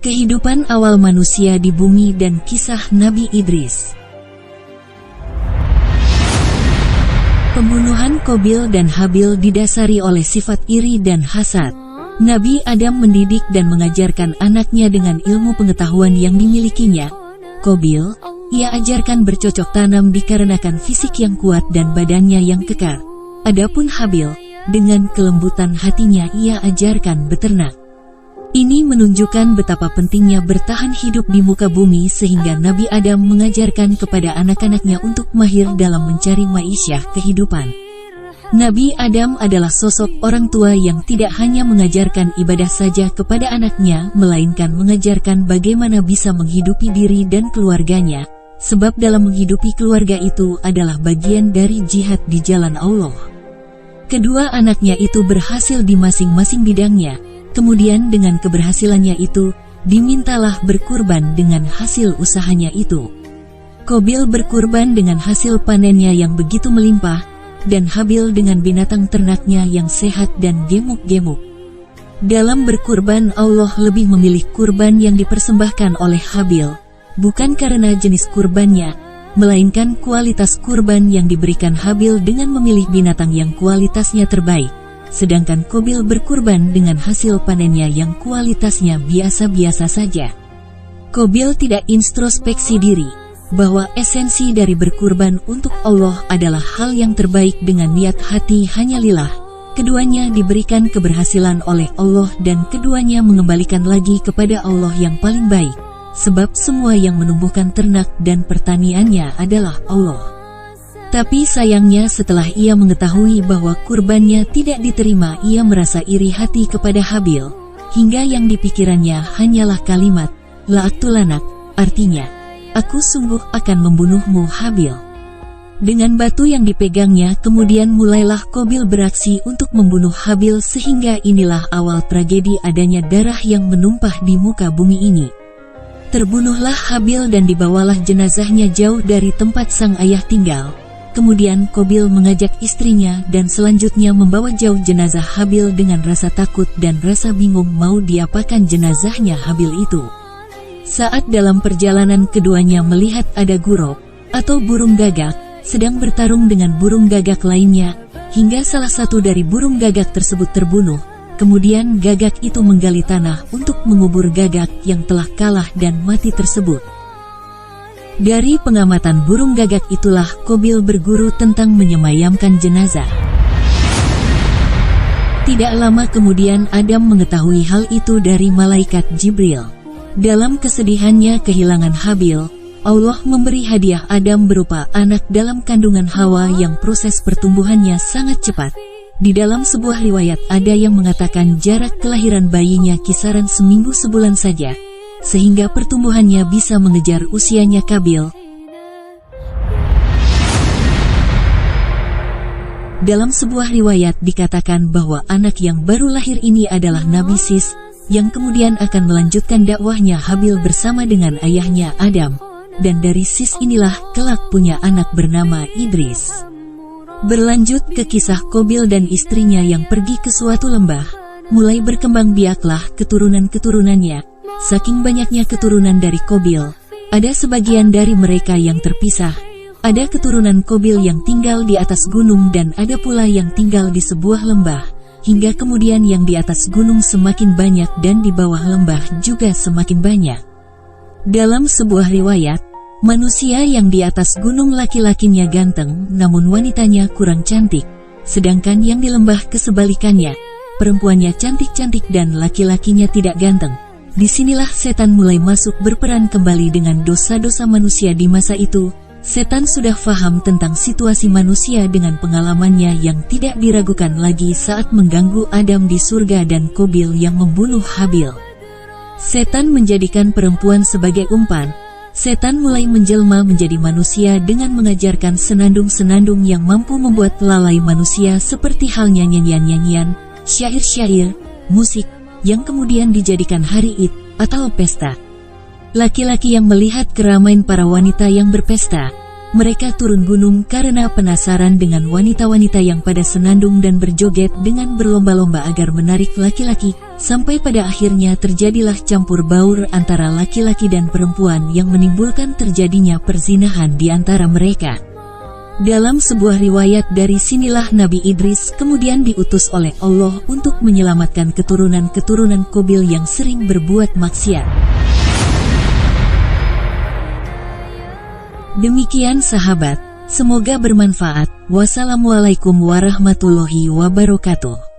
Kehidupan awal manusia di bumi dan kisah Nabi Idris. Pembunuhan Qabil dan Habil didasari oleh sifat iri dan hasad. Nabi Adam mendidik dan mengajarkan anaknya dengan ilmu pengetahuan yang dimilikinya. Qabil, ia ajarkan bercocok tanam dikarenakan fisik yang kuat dan badannya yang kekar. Adapun Habil, dengan kelembutan hatinya ia ajarkan beternak. Ini menunjukkan betapa pentingnya bertahan hidup di muka bumi sehingga Nabi Adam mengajarkan kepada anak-anaknya untuk mahir dalam mencari maisyah kehidupan. Nabi Adam adalah sosok orang tua yang tidak hanya mengajarkan ibadah saja kepada anaknya, melainkan mengajarkan bagaimana bisa menghidupi diri dan keluarganya, sebab dalam menghidupi keluarga itu adalah bagian dari jihad di jalan Allah. Kedua anaknya itu berhasil di masing-masing bidangnya. Kemudian dengan keberhasilannya itu, dimintalah berkurban dengan hasil usahanya itu. Qabil berkurban dengan hasil panennya yang begitu melimpah, dan Habil dengan binatang ternaknya yang sehat dan gemuk-gemuk. Dalam berkurban Allah lebih memilih kurban yang dipersembahkan oleh Habil, bukan karena jenis kurbannya, melainkan kualitas kurban yang diberikan Habil dengan memilih binatang yang kualitasnya terbaik. Sedangkan Qabil berkurban dengan hasil panennya yang kualitasnya biasa-biasa saja. Qabil tidak introspeksi diri, bahwa esensi dari berkurban untuk Allah adalah hal yang terbaik dengan niat hati hanya lillah. Keduanya diberikan keberhasilan oleh Allah dan keduanya mengembalikan lagi kepada Allah yang paling baik, sebab semua yang menumbuhkan ternak dan pertaniannya adalah Allah. Tapi sayangnya setelah ia mengetahui bahwa kurbannya tidak diterima, ia merasa iri hati kepada Habil, hingga yang dipikirannya hanyalah kalimat, la'aktulanak, artinya, aku sungguh akan membunuhmu Habil. Dengan batu yang dipegangnya kemudian mulailah Qabil beraksi untuk membunuh Habil sehingga inilah awal tragedi adanya darah yang menumpah di muka bumi ini. Terbunuhlah Habil dan dibawalah jenazahnya jauh dari tempat sang ayah tinggal. Kemudian Qabil mengajak istrinya dan selanjutnya membawa jauh jenazah Habil dengan rasa takut dan rasa bingung mau diapakan jenazahnya Habil itu. Saat dalam perjalanan keduanya melihat ada gurab atau burung gagak sedang bertarung dengan burung gagak lainnya, hingga salah satu dari burung gagak tersebut terbunuh. Kemudian gagak itu menggali tanah untuk mengubur gagak yang telah kalah dan mati tersebut. Dari pengamatan burung gagak itulah Qabil berguru tentang menyemayamkan jenazah. Tidak lama kemudian Adam mengetahui hal itu dari malaikat Jibril. Dalam kesedihannya kehilangan Habil, Allah memberi hadiah Adam berupa anak dalam kandungan Hawa yang proses pertumbuhannya sangat cepat. Di dalam sebuah riwayat ada yang mengatakan jarak kelahiran bayinya kisaran seminggu sebulan saja, sehingga pertumbuhannya bisa mengejar usianya Qabil. Dalam sebuah riwayat dikatakan bahwa anak yang baru lahir ini adalah Nabi Sis, yang kemudian akan melanjutkan dakwahnya Habil bersama dengan ayahnya Adam, dan dari Sis inilah kelak punya anak bernama Idris. Berlanjut ke kisah Qabil dan istrinya yang pergi ke suatu lembah, mulai berkembang biaklah keturunan-keturunannya. Saking banyaknya keturunan dari Qabil, ada sebagian dari mereka yang terpisah. Ada keturunan Qabil yang tinggal di atas gunung dan ada pula yang tinggal di sebuah lembah, hingga kemudian yang di atas gunung semakin banyak dan di bawah lembah juga semakin banyak. Dalam sebuah riwayat, manusia yang di atas gunung laki-lakinya ganteng namun wanitanya kurang cantik, sedangkan yang di lembah kesebalikannya, perempuannya cantik-cantik dan laki-lakinya tidak ganteng. Disinilah setan mulai masuk berperan kembali dengan dosa-dosa manusia di masa itu. Setan sudah faham tentang situasi manusia dengan pengalamannya yang tidak diragukan lagi saat mengganggu Adam di surga dan Qabil yang membunuh Habil. Setan menjadikan perempuan sebagai umpan. Setan mulai menjelma menjadi manusia dengan mengajarkan senandung-senandung yang mampu membuat lalai manusia seperti halnya nyanyian-nyanyian, syair-syair, musik, yang kemudian dijadikan hari Id atau pesta. Laki-laki yang melihat keramaian para wanita yang berpesta, mereka turun gunung karena penasaran dengan wanita-wanita yang pada senandung dan berjoget dengan berlomba-lomba agar menarik laki-laki, sampai pada akhirnya terjadilah campur baur antara laki-laki dan perempuan yang menimbulkan terjadinya perzinahan di antara mereka. Dalam sebuah riwayat dari sinilah Nabi Idris kemudian diutus oleh Allah untuk menyelamatkan keturunan-keturunan Qabil yang sering berbuat maksiat. Demikian sahabat, semoga bermanfaat. Wassalamualaikum warahmatullahi wabarakatuh.